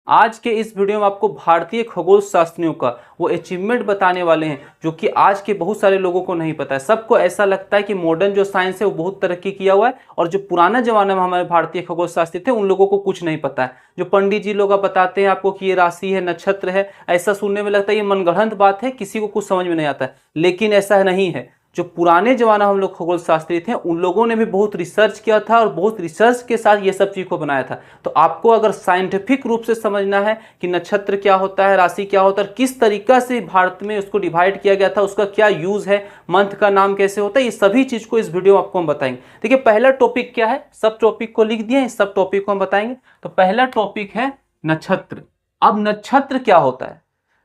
आज के इस वीडियो में आपको भारतीय खगोल शास्त्रियों का वो अचीवमेंट बताने वाले हैं जो कि आज के बहुत सारे लोगों को नहीं पता है। सबको ऐसा लगता है कि मॉडर्न जो साइंस है वो बहुत तरक्की किया हुआ है और जो पुराना जमाना में हमारे भारतीय खगोल शास्त्री थे उन लोगों को कुछ नहीं पता है। जो पंडित जी लोग बताते हैं आपको कि ये राशि है, नक्षत्र है, ऐसा सुनने में लगता है ये मनगढ़ंत बात है, किसी को कुछ समझ में नहीं आता है, लेकिन ऐसा नहीं है। जो पुराने जमाना हम लोग खगोल शास्त्री थे उन लोगों ने भी बहुत रिसर्च किया था और बहुत रिसर्च के साथ ये सब चीज को बनाया था। तो आपको अगर साइंटिफिक रूप से समझना है कि नक्षत्र क्या होता है, राशि क्या होता है, किस तरीका से भारत में उसको डिवाइड किया गया था, उसका क्या यूज है, मंथ का नाम कैसे होता है, ये सभी चीज को इस वीडियो में आपको हम बताएंगे। देखिए पहला टॉपिक क्या है, सब टॉपिक को लिख दिए, इस सब टॉपिक को हम बताएंगे। तो पहला टॉपिक है नक्षत्र। अब नक्षत्र क्या होता है,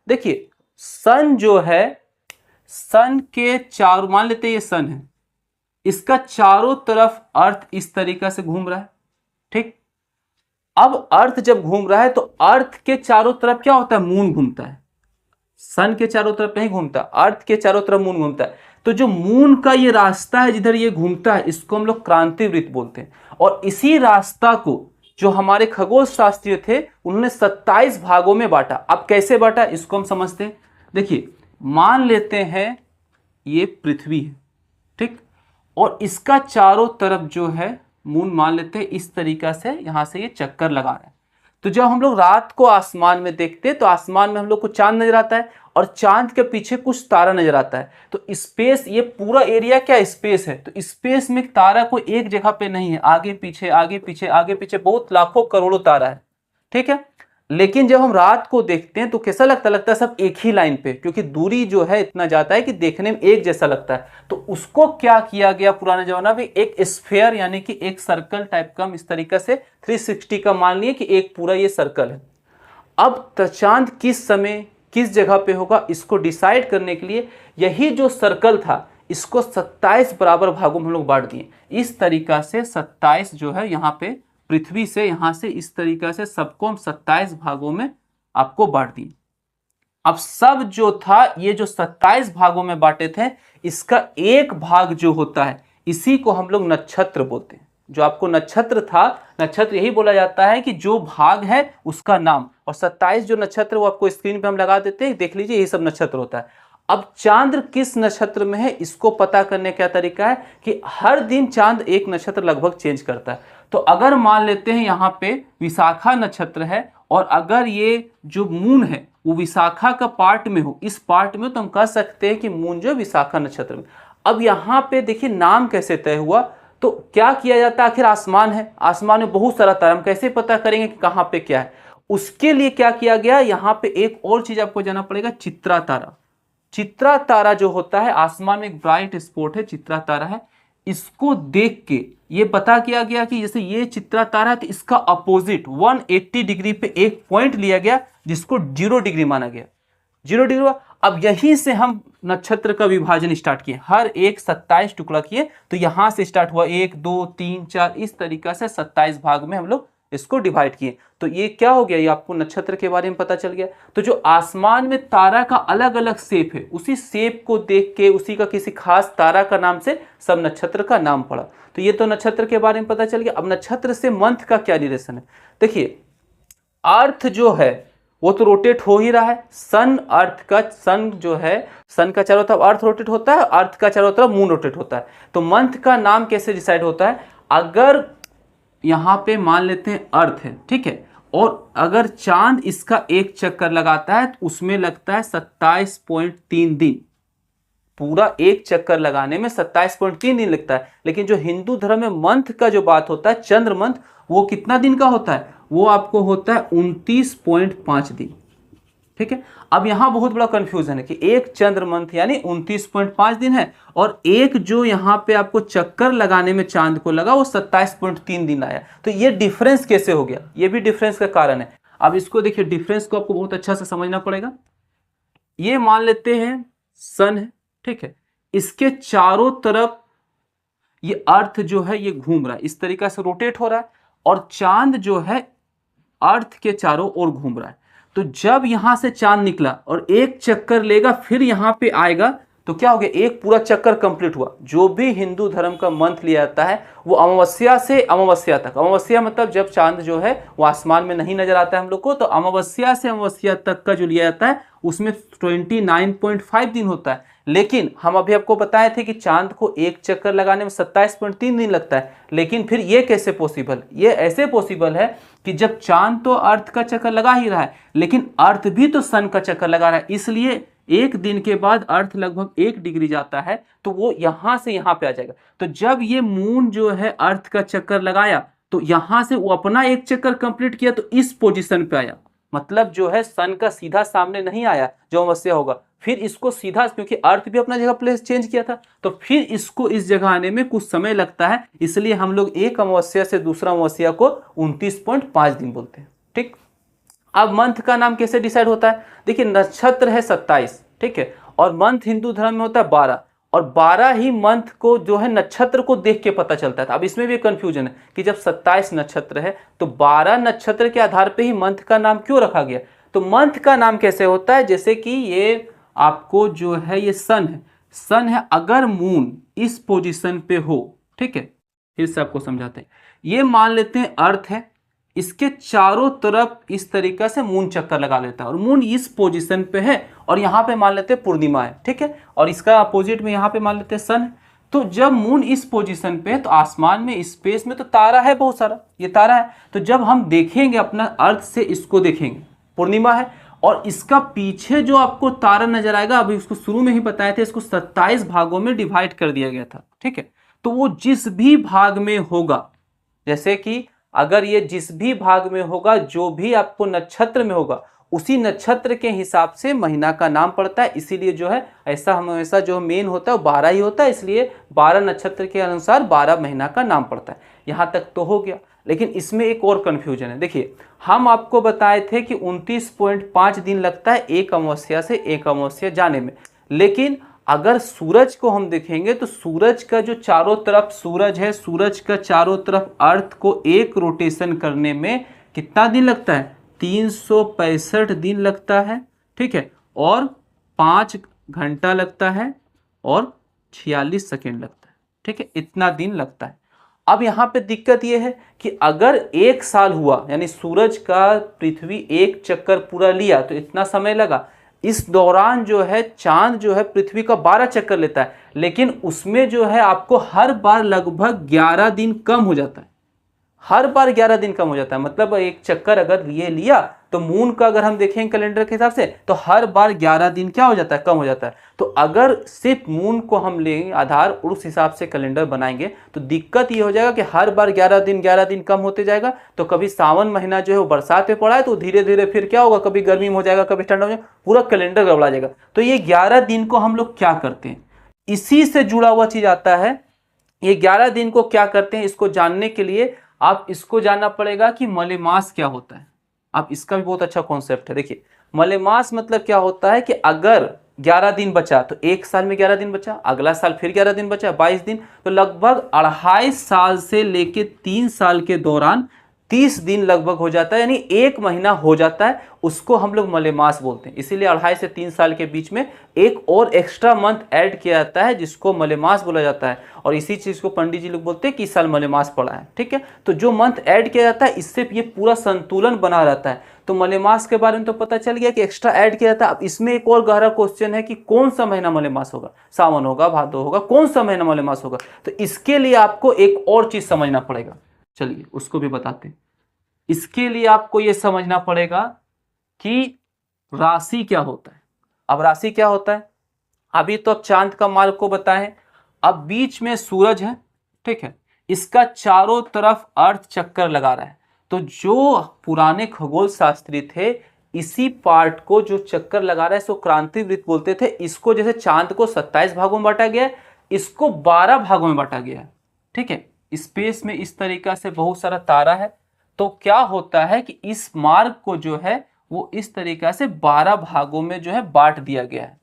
देखिए सन जो है, सन के चारों, मान लेते हैं ये सन है, इसका चारों तरफ अर्थ इस तरीका से घूम रहा है, ठीक। अब अर्थ जब घूम रहा है तो अर्थ के चारों तरफ क्या होता है, मून घूमता है। सन के चारों तरफ नहीं घूमता, अर्थ के चारों तरफ मून घूमता है। तो जो मून का ये रास्ता है जिधर ये घूमता है, इसको हम लोग क्रांति वृत्त बोलते हैं। और इसी रास्ता को जो हमारे खगोल शास्त्री थे उन्होंने 27 भागों में बांटा। अब कैसे बांटा इसको हम समझते हैं। देखिए मान लेते हैं ये पृथ्वी है, ठीक, और इसका चारों तरफ जो है मून मान लेते हैं इस तरीका से यहां से ये चक्कर लगा रहा है। तो जब हम लोग रात को आसमान में देखते हैं तो आसमान में हम लोग को चांद नजर आता है और चांद के पीछे कुछ तारा नजर आता है। तो स्पेस, ये पूरा एरिया क्या स्पेस है, तो स्पेस में तारा कोई एक जगह पे नहीं है, आगे पीछे आगे पीछे आगे पीछे बहुत लाखों करोड़ों तारा है, ठीक है। लेकिन जब हम रात को देखते हैं तो कैसा लगता है सब एक ही लाइन पे, क्योंकि दूरी जो है इतना जाता है कि देखने में एक जैसा लगता है। तो उसको क्या किया गया पुराने जमाना में, एक स्फेयर यानी कि एक सर्कल टाइप का, इस तरीके से 360 का मान लिए कि एक पूरा ये सर्कल है। अब चांद किस समय किस जगह पे होगा इसको डिसाइड करने के लिए यही जो सर्कल था इसको 27 बराबर भागों में हम लोग बांट दिए। इस तरीका से 27 जो है यहाँ पे पृथ्वी से, यहां से इस तरीका से सबको हम 27 भागों में आपको बांट दिए। अब सब जो था ये जो 27 भागों में बांटे थे, इसका एक भाग जो होता है इसी को हम लोग नक्षत्र बोलते हैं। जो आपको नक्षत्र था, नक्षत्र यही बोला जाता है कि जो भाग है उसका नाम, और 27 जो नक्षत्र वो आपको स्क्रीन पे हम लगा देते हैं, देख लीजिए यही सब नक्षत्र होता है। अब चांद किस नक्षत्र में है इसको पता करने का तरीका है कि हर दिन चांद एक नक्षत्र लगभग चेंज करता है। तो अगर मान लेते हैं यहाँ पे विशाखा नक्षत्र है और अगर ये जो मून है वो विशाखा का पार्ट में हो, इस पार्ट में, तो हम कह सकते हैं कि मून जो विशाखा नक्षत्र में। अब यहाँ पे देखिए नाम कैसे तय हुआ, तो क्या किया जाता है, आखिर आसमान है, आसमान में बहुत सारा तारा, हम कैसे पता करेंगे कि कहाँ पे क्या है। उसके लिए क्या किया गया, यहाँ पे एक और चीज आपको जाना पड़ेगा, चित्रा तारा। चित्रा तारा जो होता है आसमान में एक ब्राइट स्पॉट है, चित्रा तारा है। इसको देख के ये पता किया गया कि जैसे ये चित्रा तारा है तो इसका अपोजिट 180 डिग्री पे एक पॉइंट लिया गया जिसको 0 डिग्री माना गया, 0 डिग्री। अब यहीं से हम नक्षत्र का विभाजन स्टार्ट किए, हर एक 27 टुकड़ा किए। तो यहां से स्टार्ट हुआ 1 2 3 4, इस तरीका से 27 भाग में हम लोग इसको डिवाइड किए। तो ये क्या हो गया, ये आपको नक्षत्र के बारे में पता चल गया। तो जो आसमान में तारा का अलग अलग शेप है, उसी शेप को देख के उसी का किसी खास तारा का नाम से सब नक्षत्र का नाम पड़ा। तो ये तो नक्षत्र के बारे में पता चल गया। अब नक्षत्र से मंथ का क्या रिलेशन है, देखिए अर्थ जो है वो तो रोटेट हो ही रहा है। सन, अर्थ का, सन जो है, सन का चारों तरफ अर्थ रोटेट होता है, अर्थ का चारों तरफ मून रोटेट होता है। तो मंथ का नाम कैसे डिसाइड होता है, अगर यहां पे मान लेते हैं अर्थ है, ठीक है, और अगर चांद इसका एक चक्कर लगाता है तो उसमें लगता है 27.3 दिन। पूरा एक चक्कर लगाने में 27.3 दिन लगता है। लेकिन जो हिंदू धर्म में मंथ का जो बात होता है, चंद्र मंथ, वो कितना दिन का होता है, वो आपको होता है 29.5 दिन, ठीक है। अब यहां बहुत बड़ा कंफ्यूजन है कि एक चंद्र मंथ यानी 29.5 दिन है और एक जो यहां पे आपको चक्कर लगाने में चांद को लगा वो 27.3 दिन आया। तो ये डिफरेंस कैसे हो गया, ये भी डिफरेंस का कारण है। अब इसको देखिए, डिफरेंस को आपको बहुत अच्छा से समझना पड़ेगा। ये मान लेते हैं सन है, ठीक है, इसके चारों तरफ ये अर्थ जो है ये घूम रहा है, इस तरीका से रोटेट हो रहा है, और चांद जो है अर्थ के चारों ओर घूम रहा है। तो जब यहां से चांद निकला और एक चक्कर लेगा फिर यहां पे आएगा, तो क्या हो गया, एक पूरा चक्कर कंप्लीट हुआ। जो भी हिंदू धर्म का मंथ लिया जाता है वो अमावस्या से अमावस्या तक, अमावस्या मतलब जब चांद जो है वो आसमान में नहीं नजर आता है हम लोग को, तो अमावस्या से अमावस्या तक का जो लिया जाता है उसमें 29.5 दिन होता है। लेकिन हम अभी आपको बताए थे कि चांद को एक चक्कर लगाने में 27.3 दिन लगता है। लेकिन फिर ये कैसे पॉसिबल, ये ऐसे पॉसिबल है कि जब चांद तो अर्थ का चक्कर लगा ही रहा है, लेकिन अर्थ भी तो सन का चक्कर लगा रहा है, इसलिए एक दिन के बाद अर्थ लगभग 1 डिग्री जाता है, तो वो यहां से यहां पे आ जाएगा। तो जब ये मून जो है अर्थ का चक्कर लगाया तो यहां से वो अपना एक चक्कर कंप्लीट किया तो इस पोजीशन पे आया, मतलब जो है सन का सीधा सामने नहीं आया जो अमावस्या होगा, फिर इसको सीधा, क्योंकि अर्थ भी अपना जगह प्लेस चेंज किया था, तो फिर इसको इस जगह आने में कुछ समय लगता है। इसलिए हम लोग एक अमावस्या से दूसरा अमावस्या को 29.5 दिन बोलते हैं। ठीक, अब मंथ का नाम कैसे डिसाइड होता है, देखिए नक्षत्र है 27, ठीक है, और मंथ हिंदू धर्म में होता है 12, और 12 ही मंथ को जो है नक्षत्र को देख के पता चलता है। अब इसमें भी कंफ्यूजन है कि जब 27 नक्षत्र है तो 12 नक्षत्र के आधार पे ही मंथ का नाम क्यों रखा गया। तो मंथ का नाम कैसे होता है, जैसे कि ये आपको जो है ये सन है, सन है, अगर मून इस पोजीशन पे हो, ठीक है, फिर से आपको समझाते हैं, ये मान लेते हैं अर्थ है, इसके चारों तरफ इस तरीका से मून चक्कर लगा लेता है, और मून इस पोजीशन पे है, और यहाँ पे मान लेते हैं पूर्णिमा है, ठीक है, और इसका अपोजिट में यहाँ पे मान लेते हैं सन है। तो जब मून इस पोजीशन पे है तो आसमान में स्पेस में तो तारा है बहुत सारा, ये तारा है, तो जब हम देखेंगे अपना अर्थ से इसको देखेंगे, पूर्णिमा है, और इसका पीछे जो आपको तारा नजर आएगा, अभी उसको शुरू में ही बताए थे, इसको 27 भागों में डिवाइड कर दिया गया था, ठीक है, तो वो जिस भी भाग में होगा, जैसे कि अगर ये जिस भी भाग में होगा, जो भी आपको नक्षत्र में होगा, उसी नक्षत्र के हिसाब से महीना का नाम पड़ता है। इसीलिए जो है ऐसा हमेशा जो मेन होता है वो 12 ही होता है, इसलिए 12 नक्षत्र के अनुसार 12 महीना का नाम पड़ता है। यहाँ तक तो हो गया, लेकिन इसमें एक और कन्फ्यूजन है। देखिए हम आपको बताए थे कि 29.5 दिन लगता है एक अमावस्या से एक अमावस्या जाने में, लेकिन अगर सूरज को हम देखेंगे तो सूरज का जो चारों तरफ सूरज है, सूरज का चारों तरफ अर्थ को एक रोटेशन करने में कितना दिन लगता है, 365 दिन लगता है, ठीक है, और 5 घंटा लगता है और 46 सेकेंड लगता है, ठीक है, इतना दिन लगता है। अब यहाँ पे दिक्कत ये है कि अगर एक साल हुआ, यानी सूरज का पृथ्वी एक चक्कर पूरा लिया तो इतना समय लगा, इस दौरान जो है चांद जो है पृथ्वी का 12 चक्कर लेता है, लेकिन उसमें जो है आपको हर बार लगभग 11 दिन कम हो जाता है, हर बार 11 दिन कम हो जाता है। मतलब एक चक्कर अगर ये लिया तो मून का अगर हम देखें कैलेंडर के हिसाब से तो हर बार 11 दिन क्या हो जाता है, कम हो जाता है। तो अगर सिर्फ मून को हम लेंगे आधार और उस हिसाब से कैलेंडर बनाएंगे तो दिक्कत ये हो जाएगा कि हर बार 11 दिन कम होते जाएगा। तो कभी सावन महीना जो है वो बरसात में पड़ा है तो धीरे धीरे फिर क्या होगा, कभी गर्मी में हो जाएगा, कभी ठंडा हो जाएगा, पूरा कैलेंडर गड़बड़ा जाएगा। तो ये 11 दिन को हम लोग क्या करते हैं, इसी से जुड़ा हुआ चीज आता है। ये 11 दिन को क्या करते हैं, इसको जानने के लिए आप इसको जानना पड़ेगा कि मलेमास क्या होता है। आप इसका भी बहुत अच्छा कॉन्सेप्ट है। देखिए मलेमास मतलब क्या होता है कि अगर 11 दिन बचा तो एक साल में 11 दिन बचा, अगला साल फिर 11 दिन बचा, 22 दिन, तो लगभग 2.5 साल से लेके 3 साल के दौरान 30 दिन लगभग हो जाता है, यानी एक महीना हो जाता है, उसको हम लोग मलेमास बोलते हैं। इसीलिए 2.5 से 3 साल के बीच में एक और एक्स्ट्रा मंथ ऐड किया जाता है जिसको मलेमास बोला जाता है, और इसी चीज को पंडित जी लोग बोलते हैं कि इस साल मलेमास पड़ा है, ठीक है। तो जो मंथ ऐड किया जाता है इससे ये पूरा संतुलन बना रहता है। तो मलेमास के बारे में तो पता चल गया कि एक्स्ट्रा ऐड किया जाता है। अब इसमें एक और गहरा क्वेश्चन है कि कौन सा महीना मलेमास होगा, सावन होगा, भादो होगा, कौन सा महीना मलेमास होगा। तो इसके लिए आपको एक और चीज समझना पड़ेगा, चलिए उसको भी बताते हैं। इसके लिए आपको यह समझना पड़ेगा कि राशि क्या होता है। अब राशि क्या होता है, अभी तो अब चांद का मार्ग को बताएं, अब बीच में सूरज है, ठीक है, इसका चारों तरफ अर्थ चक्कर लगा रहा है। तो जो पुराने खगोल शास्त्री थे इसी पार्ट को जो चक्कर लगा रहा है इसको क्रांति वृत्त बोलते थे। इसको जैसे चांद को 27 भागों में बांटा गया है, इसको 12 भागों में बांटा गया है, ठीक है। स्पेस में इस तरीका से बहुत सारा तारा है, तो क्या होता है कि इस मार्ग को जो है वो इस तरीका से 12 भागों में जो है बांट दिया गया है,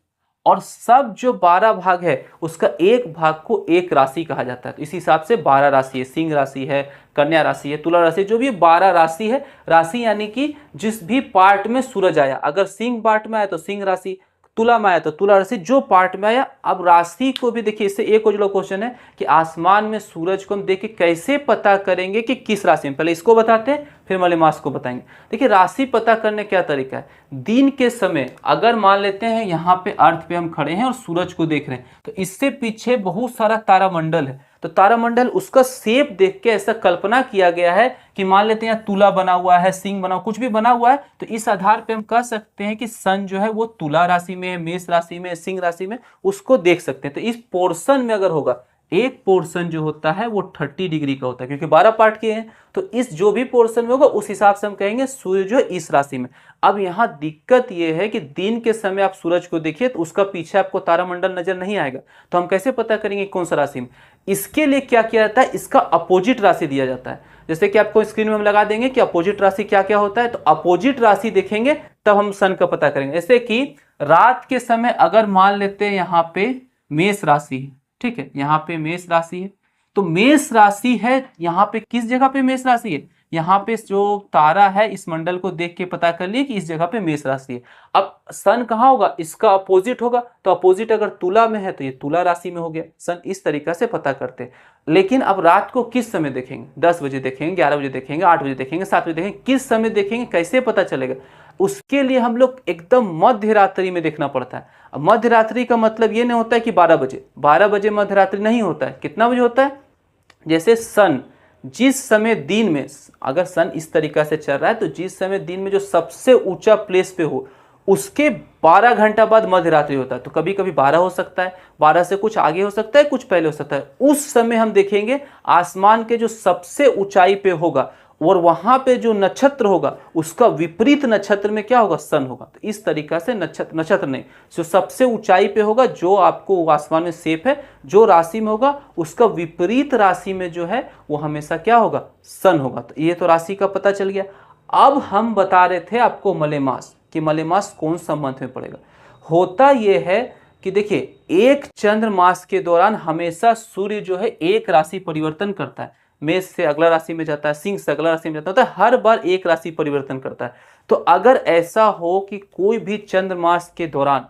और सब जो 12 भाग है उसका एक भाग को एक राशि कहा जाता है। तो इस हिसाब से 12 राशि है, सिंह राशि है, कन्या राशि है, तुला राशि, जो भी 12 राशि है। राशि यानी कि जिस भी पार्ट में सूरज आया, अगर सिंह पार्ट में आया तो सिंह राशि, तुला में आया तो तुला राशि जो पार्ट में आया। अब राशि को भी देखिए, इससे एक और जुड़ा क्वेश्चन है कि आसमान में सूरज को हम देख के कैसे पता करेंगे कि किस राशि में, पहले इसको बताते हैं फिर मलेमास को बताएंगे। देखिए राशि पता करने क्या तरीका है, दिन के समय अगर मान लेते हैं यहाँ पे अर्थ पे हम खड़े हैं और सूरज को देख रहे हैं, तो इससे पीछे बहुत सारा तारामंडल है, तो तारामंडल उसका शेप देख के ऐसा कल्पना किया गया है कि मान लेते हैं यहाँ तुला बना हुआ है, सिंह बना हुआ, कुछ भी बना हुआ है, तो इस आधार पे हम कह सकते हैं कि सन जो है वो तुला राशि में है, मेष राशि में, सिंह राशि में, उसको देख सकते हैं। तो इस पोर्शन में अगर होगा, एक पोर्शन जो होता है वो 30 डिग्री का होता है, क्योंकि 12 पार्ट के हैं, तो इस जो भी पोर्शन में होगा उस हिसाब से हम कहेंगे सूर्य जो है इस राशि में। अब यहाँ दिक्कत ये है कि दिन के समय आप सूरज को देखिए तो उसका पीछे आपको तारामंडल नजर नहीं आएगा, तो हम कैसे पता करेंगे कौन सा राशि में। इसके लिए क्या किया जाता है, इसका अपोजिट राशि दिया जाता है। जैसे कि आपको स्क्रीन में हम लगा देंगे कि अपोजिट राशि क्या क्या होता है, तो अपोजिट राशि देखेंगे तब हम सन का पता करेंगे। जैसे कि रात के समय अगर मान लेते हैं यहाँ पे मेष राशि है, ठीक है, यहाँ पे मेष राशि है, तो मेष राशि है यहाँ पे किस जगह पे मेष राशि है, यहाँ पे जो तारा है इस मंडल को देख के पता कर लिए कि इस जगह पे मेष राशि है। अब सन कहाँ होगा, इसका अपोजिट होगा, तो अपोजिट अगर तुला में है तो ये तुला राशि में हो गया। सन इस तरीका से पता करते हैं। लेकिन अब रात को किस समय देखेंगे, 10 बजे देखेंगे, 11 बजे देखेंगे, 8 बजे देखेंगे, 7 बजे देखेंगे, किस समय देखेंगे, कैसे पता चलेगा। उसके लिए हम लोग एकदम मध्य रात्रि में देखना पड़ता है। अब मध्य रात्रि का मतलब ये नहीं होता है कि 12 बजे मध्य रात्रि नहीं होता है। कितना बजे होता है, जैसे सन जिस समय दिन में, अगर सन इस तरीका से चल रहा है तो जिस समय दिन में जो सबसे ऊंचा प्लेस पे हो उसके 12 घंटा बाद मध्य रात्रि होता है। तो कभी कभी 12 हो सकता है, 12 से कुछ आगे हो सकता है, कुछ पहले हो सकता है। उस समय हम देखेंगे आसमान के जो सबसे ऊंचाई पे होगा और वहां पे जो नक्षत्र होगा उसका विपरीत नक्षत्र में क्या होगा, सन होगा। तो इस तरीका से नक्षत्र नहीं, जो सबसे ऊंचाई पे होगा, जो आपको आसमान में शेप है, जो राशि में होगा उसका विपरीत राशि में जो है वो हमेशा क्या होगा, सन होगा। तो ये तो राशि का पता चल गया। अब हम बता रहे थे आपको मलेमास, कि मलेमास कौन सा मंथ में पड़ेगा। होता यह है कि देखिए एक चंद्र मास के दौरान हमेशा सूर्य जो है एक राशि परिवर्तन करता है, मेष से अगला राशि में जाता है, सिंह से अगला राशि में जाता है, हर बार एक राशि परिवर्तन करता है। तो अगर ऐसा हो कि कोई भी चंद्रमास के दौरान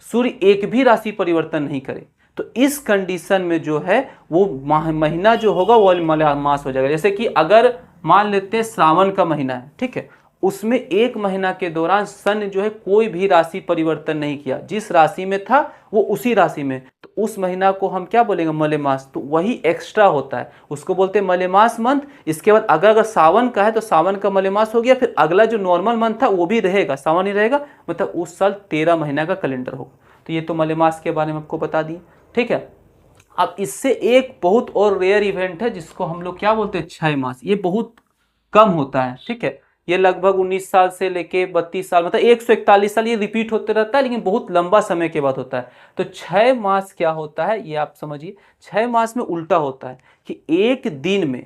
सूर्य एक भी राशि परिवर्तन नहीं करे, तो इस कंडीशन में जो है वो महीना जो होगा वो मलेमास हो जाएगा। जैसे कि अगर मान लेते हैं श्रावण का महीना है, ठीक है, उसमें एक महीना के दौरान सन जो है कोई भी राशि परिवर्तन नहीं किया, जिस राशि में था वो उसी राशि में, तो उस महीना को हम क्या बोलेंगे, मलेमास। तो वही एक्स्ट्रा होता है, उसको बोलते हैं मलेमास मंथ। इसके बाद अगर सावन का है तो सावन का मलेमास हो गया, फिर अगला जो नॉर्मल मंथ था वो भी रहेगा, सावन ही रहेगा, मतलब उस साल 13 महीना का कैलेंडर होगा। तो ये तो मलेमास के बारे में आपको बता दिए, ठीक है। अब इससे एक बहुत और रेयर इवेंट है जिसको हम लोग क्या बोलते हैं, 6 मास। ये बहुत कम होता है, ठीक है, ये लगभग 19 साल से लेके 32 साल, मतलब 141 साल ये रिपीट होते रहता है, लेकिन बहुत लंबा समय के बाद होता है। तो 6 मास क्या होता है ये आप समझिए। 6 मास में उल्टा होता है कि एक दिन में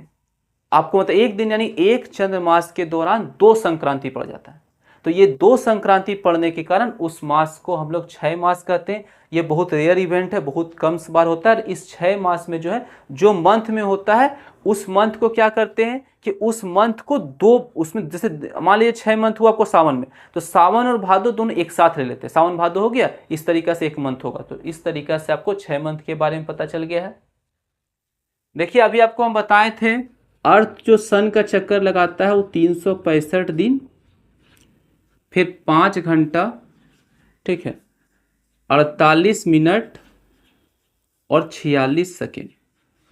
आपको, मतलब एक दिन यानी एक चंद्र मास के दौरान 2 संक्रांति पड़ जाता है। तो ये 2 संक्रांति पड़ने के कारण उस मास को हम लोग 6 मास कहते हैं। ये बहुत रेयर इवेंट है, बहुत कम बार होता है। इस 6 मास में जो है जो मंथ में होता है उस मंथ को क्या करते हैं कि उस मंथ को 2, उसमें जैसे मान लीजिए 6 मंथ हुआ आपको सावन में, तो सावन और भादो दोनों एक साथ ले लेते हैं, सावन भादो हो गया, इस तरीका से एक मंथ होगा। तो इस तरीका से आपको 6 मंथ के बारे में पता चल गया है। देखिए अभी आपको हम बताए थे अर्थ जो सन का चक्कर लगाता है वो 365 दिन, फिर 5 घंटा, ठीक है, 48 मिनट और 46 सेकेंड,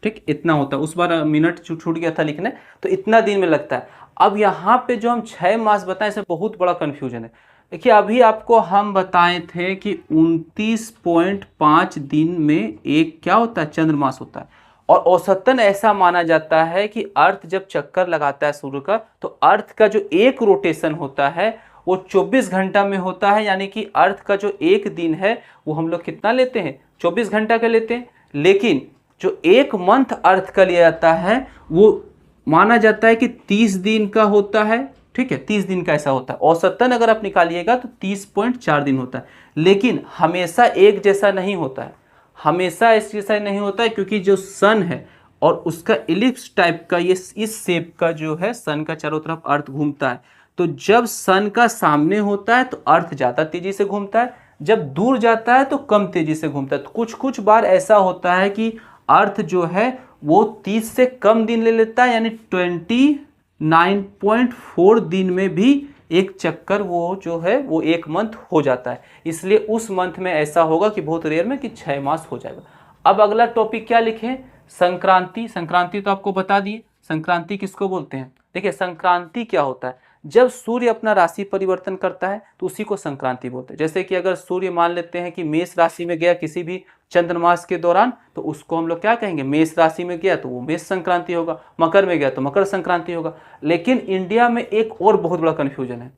ठीक, इतना होता है। उस बार मिनट छूट गया था लिखने, तो इतना दिन में लगता है। अब यहाँ पे जो हम 6 मास बताएं इसमें बहुत बड़ा कंफ्यूजन है। देखिए अभी आपको हम बताए थे कि 29.5 दिन में एक क्या होता है, चंद्रमास होता है। और औसतन ऐसा माना जाता है कि अर्थ जब चक्कर लगाता है सूर्य का, तो अर्थ का जो एक रोटेशन होता है वो 24 घंटा में होता है। यानी कि अर्थ का जो एक दिन है वो हम लोग कितना लेते हैं, 24 घंटा का लेते हैं। लेकिन जो एक मंथ अर्थ का लिया जाता है वो माना जाता है कि 30 दिन का होता है, ठीक है, 30 दिन का ऐसा होता है। औसतन अगर आप निकालिएगा तो 30.4 दिन होता है। लेकिन हमेशा एक जैसा नहीं होता है, हमेशा इस जैसा नहीं होता है, क्योंकि जो सन है और उसका इलिप्स टाइप का ये इस शेप का जो है सन का चारों तरफ अर्थ घूमता है। तो जब सन का सामने होता है तो अर्थ ज़्यादा तेजी से घूमता है, जब दूर जाता है तो कम तेजी से घूमता है। तो कुछ कुछ बार ऐसा होता है कि अर्थ जो है वो 30 से कम दिन ले लेता है, यानी 29.4 दिन में भी एक चक्कर वो जो है वो एक मंथ हो जाता है। इसलिए उस मंथ में ऐसा होगा कि बहुत रेयर में कि 6 मास हो जाएगा। अब अगला टॉपिक क्या लिखे, संक्रांति। संक्रांति तो आपको बता दिए, संक्रांति किसको बोलते हैं। देखिए संक्रांति क्या होता है, जब सूर्य अपना राशि परिवर्तन करता है तो उसी को संक्रांति बोलते हैं। जैसे कि अगर सूर्य मान लेते हैं कि मेष राशि में गया किसी भी चंद्रमास के दौरान, तो उसको हम लोग क्या कहेंगे, मेष राशि में गया तो वो मेष संक्रांति होगा, मकर में गया तो मकर संक्रांति होगा। लेकिन इंडिया में एक और बहुत बड़ा कन्फ्यूजन है।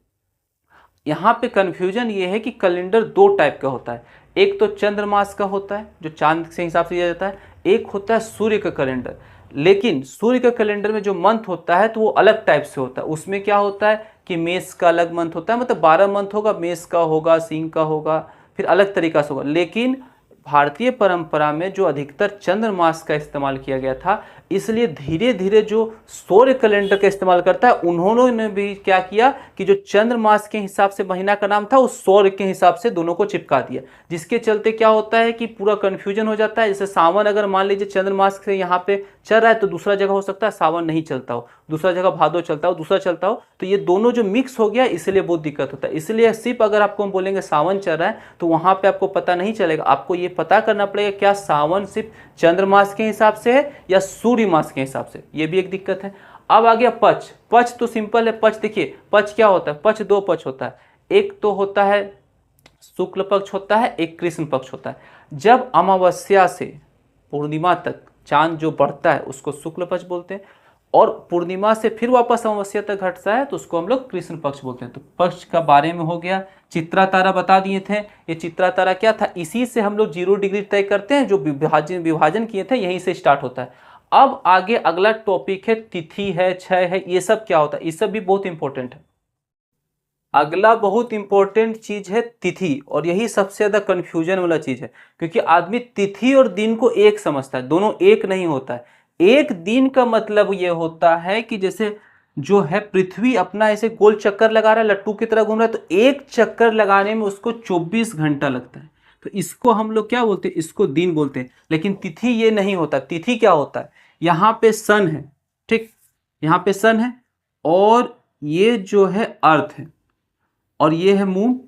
यहाँ पे कन्फ्यूजन ये है कि कैलेंडर दो टाइप का होता है, एक तो चंद्रमास का होता है जो चांद के हिसाब से दिया जाता है, एक होता है सूर्य का कैलेंडर। लेकिन सूर्य का कैलेंडर में जो मंथ होता है तो वो अलग टाइप से होता है। उसमें क्या होता है कि मेष का अलग मंथ होता है, मतलब 12 मंथ होगा, मेष का होगा, सिंह का होगा, फिर अलग तरीका से होगा। लेकिन भारतीय परंपरा में जो अधिकतर चंद्रमास का इस्तेमाल किया गया था, इसलिए धीरे धीरे जो सूर्य कैलेंडर का इस्तेमाल करता है उन्होंने भी क्या किया कि जो चंद्रमास के हिसाब से महीना का नाम था उस सूर्य के हिसाब से दोनों को चिपका दिया, जिसके चलते क्या होता है कि पूरा कंफ्यूजन हो जाता है। जैसे सावन अगर मान लीजिए चंद्रमास से यहाँ पे चल रहा है तो दूसरा जगह हो सकता है सावन नहीं चलता हो, दूसरा जगह भादो चलता हो, दूसरा चलता हो, तो ये दोनों जो मिक्स हो गया इसलिए बहुत दिक्कत होता है। इसलिए सिर्फ अगर आपको हम बोलेंगे सावन चल रहा है तो वहाँ पे आपको पता नहीं चलेगा, आपको ये पता करना पड़ेगा क्या सावन सिर्फ चंद्रमास के हिसाब से है या सूर्य मास के हिसाब से, ये भी एक दिक्कत है। अब आ गया पक्ष। पक्ष तो सिंपल है, पक्ष देखिए पक्ष क्या होता है, पक्ष दो पक्ष होता है, एक तो होता है शुक्ल पक्ष होता है, एक कृष्ण पक्ष होता है। जब अमावस्या से पूर्णिमा तक चांद जो बढ़ता है उसको शुक्ल पक्ष बोलते हैं, और पूर्णिमा से फिर वापस अमावस्या तक घटता है तो उसको हम लोग कृष्ण पक्ष बोलते हैं। तो पक्ष का बारे में हो गया। चित्रा तारा बता दिए थे, ये चित्रा तारा क्या था, इसी से हम लोग 0 डिग्री तय करते हैं, जो विभाजन किए थे यहीं से स्टार्ट होता है। अब आगे अगला टॉपिक है तिथि है, क्षय है, ये सब क्या होता है, ये सब भी बहुत इंपॉर्टेंट है। अगला बहुत इंपॉर्टेंट चीज है तिथि, और यही सबसे ज्यादा कंफ्यूजन वाला चीज है, क्योंकि आदमी तिथि और दिन को एक समझता है, दोनों एक नहीं होता है। एक दिन का मतलब ये होता है कि जैसे जो है पृथ्वी अपना ऐसे गोल चक्कर लगा रहा है, लट्टू की तरह घूम रहा है, तो एक चक्कर लगाने में उसको 24 घंटा लगता है, तो इसको हम लोग क्या बोलते हैं, इसको दिन बोलते हैं। लेकिन तिथि ये नहीं होता। तिथि क्या होता है, यहाँ पे सन है, ठीक, यहाँ पे सन है, और ये जो है अर्थ है, और ये है मून।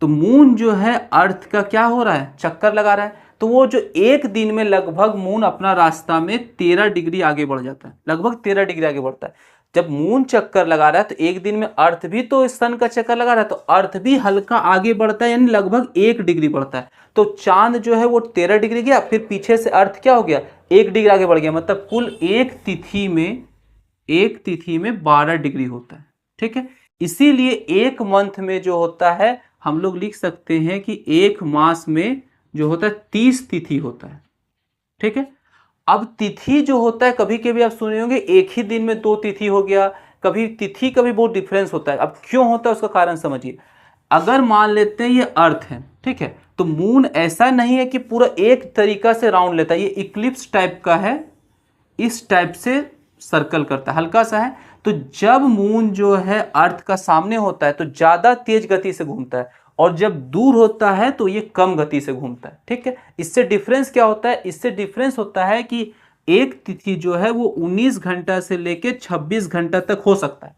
तो मून जो है अर्थ का क्या हो रहा है, चक्कर लगा रहा है, तो वो जो एक दिन में लगभग मून अपना रास्ता में 13 डिग्री आगे बढ़ जाता है, लगभग 13 डिग्री आगे बढ़ता है। जब मून चक्कर लगा रहा है तो एक दिन में अर्थ भी तो सन का चक्कर लगा रहा है, तो अर्थ भी हल्का आगे बढ़ता है, यानी लगभग 1 डिग्री बढ़ता है। तो चांद जो है वो 13 डिग्री गया, फिर पीछे से अर्थ क्या हो गया, 1 डिग्री आगे बढ़ गया, मतलब कुल एक तिथि में 12 डिग्री होता है, ठीक है। इसीलिए एक मंथ में जो होता है हम लोग लिख सकते हैं कि एक मास में जो होता है 30 तिथि होता है, ठीक है। अब तिथि जो होता है, कभी कभी आप सुने होंगे एक ही दिन में 2 तिथि हो गया, कभी तिथि का भी बहुत डिफरेंस होता है। अब क्यों होता है उसका कारण समझिए। अगर मान लेते हैं ये अर्थ है, ठीक है, तो मून ऐसा नहीं है कि पूरा एक तरीका से राउंड लेता है, ये इक्लिप्स टाइप का है, इस टाइप से सर्कल करता है, हल्का सा है। तो जब मून जो है अर्थ का सामने होता है तो ज्यादा तेज गति से घूमता है, और जब दूर होता है तो ये कम गति से घूमता है, ठीक है। इससे डिफरेंस क्या होता है, इससे डिफरेंस होता है कि एक तिथि जो है वो 19 घंटा से लेके 26 घंटा तक हो सकता है।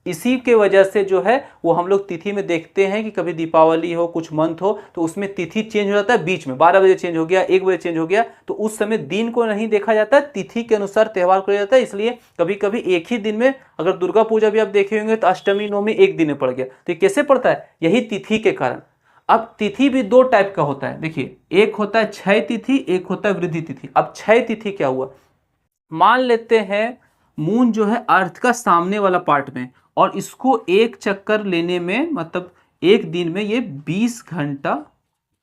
इसी के वजह से जो है वो हम लोग तिथि में देखते हैं कि कभी दीपावली हो, कुछ मंथ हो, तो उसमें तिथि चेंज हो जाता है, बीच में 12 बजे चेंज हो गया, 1 बजे चेंज हो गया, तो उस समय दिन को नहीं देखा जाता है, तिथि के अनुसार त्यौहार किया जाता है। इसलिए कभी कभी एक ही दिन में, अगर दुर्गा पूजा भी आप देखे होंगे तो अष्टमी नवमी एक दिन में पड़ गया, तो ये कैसे पड़ता है, यही तिथि के कारण। अब तिथि भी 2 टाइप का होता है, देखिए एक होता है क्षय तिथि, एक होता है वृद्धि तिथि। अब क्षय तिथि क्या हुआ, मान लेते हैं मून जो है अर्थ का सामने वाला पार्ट में, और इसको एक चक्कर लेने में, मतलब एक दिन में ये 20 घंटा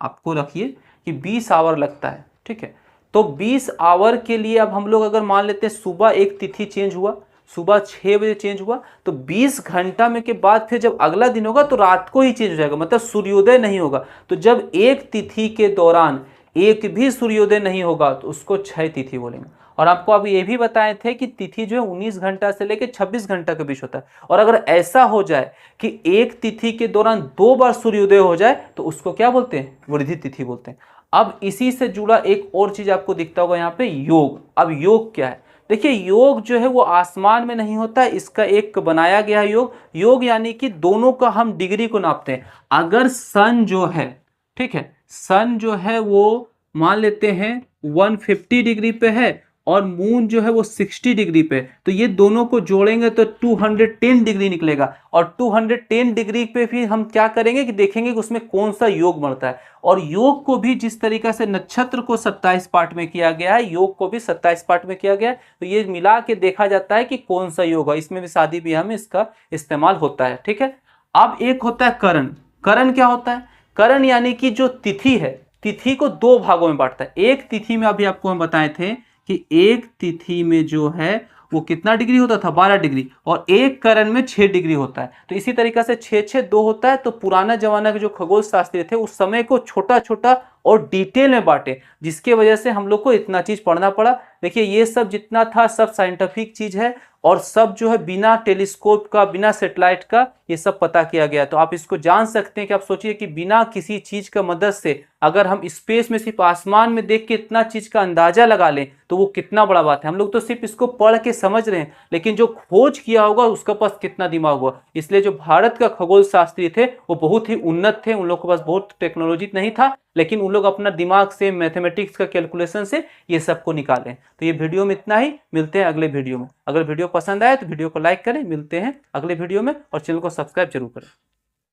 आपको रखिए कि 20 आवर लगता है, ठीक है। तो 20 आवर के लिए अब हम लोग अगर मान लेते हैं सुबह एक तिथि चेंज हुआ, सुबह 6 बजे चेंज हुआ, तो 20 घंटा में के बाद फिर जब अगला दिन होगा तो रात को ही चेंज हो जाएगा, मतलब सूर्योदय नहीं होगा। तो जब एक तिथि के दौरान एक भी सूर्योदय नहीं होगा तो उसको क्षय तिथि बोलेंगे। और आपको अब ये भी बताए थे कि तिथि जो है 19 घंटा से लेकर 26 घंटा के बीच होता है। और अगर ऐसा हो जाए कि एक तिथि के दौरान 2 बार सूर्योदय हो जाए तो उसको क्या बोलते हैं, वृद्धि तिथि बोलते हैं। अब इसी से जुड़ा एक और चीज आपको दिखता होगा यहाँ पे, योग। अब योग क्या है, देखिए योग जो है वो आसमान में नहीं होता है, इसका एक बनाया गया योग। योग यानी कि दोनों का हम डिग्री को नापते हैं। अगर सन जो है, ठीक है, सन जो है वो मान लेते हैं 150 डिग्री पे है और मून जो है वो 60 डिग्री पे, तो ये दोनों को जोड़ेंगे तो 210 डिग्री निकलेगा। और 210 डिग्री पे फिर हम क्या करेंगे कि देखेंगे कि उसमें कौन सा योग बनता है। और योग को भी जिस तरीका से नक्षत्र को 27 पार्ट में किया गया है, योग को भी 27 पार्ट में किया गया है, तो ये मिला के देखा जाता है कि कौन सा योग है। इसमें भी शादी ब्याह में इसका इस्तेमाल होता है, ठीक है। अब एक होता है करण। करण क्या होता है, करण यानी कि जो तिथि है, तिथि को 2 भागों में बांटता है। एक तिथि में अभी आपको हम बताए थे कि एक तिथि में जो है वो कितना डिग्री होता था, 12 डिग्री, और एक करण में 6 डिग्री होता है। तो इसी तरीका से 6-6-2 होता है। तो पुराना जमाना के जो खगोल शास्त्री थे उस समय को छोटा छोटा और डिटेल में बांटे, जिसके वजह से हम लोग को इतना चीज पढ़ना पड़ा। देखिए ये सब जितना था सब साइंटिफिक चीज है और सब जो है बिना टेलीस्कोप का, बिना सैटेलाइट का ये सब पता किया गया। तो आप इसको जान सकते हैं कि आप सोचिए कि बिना किसी चीज का मदद से अगर हम स्पेस में सिर्फ आसमान में देख के इतना चीज का अंदाजा लगा लें तो वो कितना बड़ा बात है। हम लोग तो सिर्फ इसको पढ़ के समझ रहे हैं, लेकिन जो खोज किया होगा उसका पास कितना दिमाग होगा। इसलिए जो भारत का खगोल शास्त्री थे वो बहुत ही उन्नत थे, उन लोगों के पास बहुत टेक्नोलॉजी नहीं था, लेकिन उन लोग अपना दिमाग से, मैथमेटिक्स का कैलकुलेशन से ये सब को निकालें। तो ये वीडियो में इतना ही, मिलते हैं अगले वीडियो में। अगर वीडियो पसंद आए तो वीडियो को लाइक करें, मिलते हैं अगले वीडियो में, और चैनल को सब्सक्राइब जरूर करें।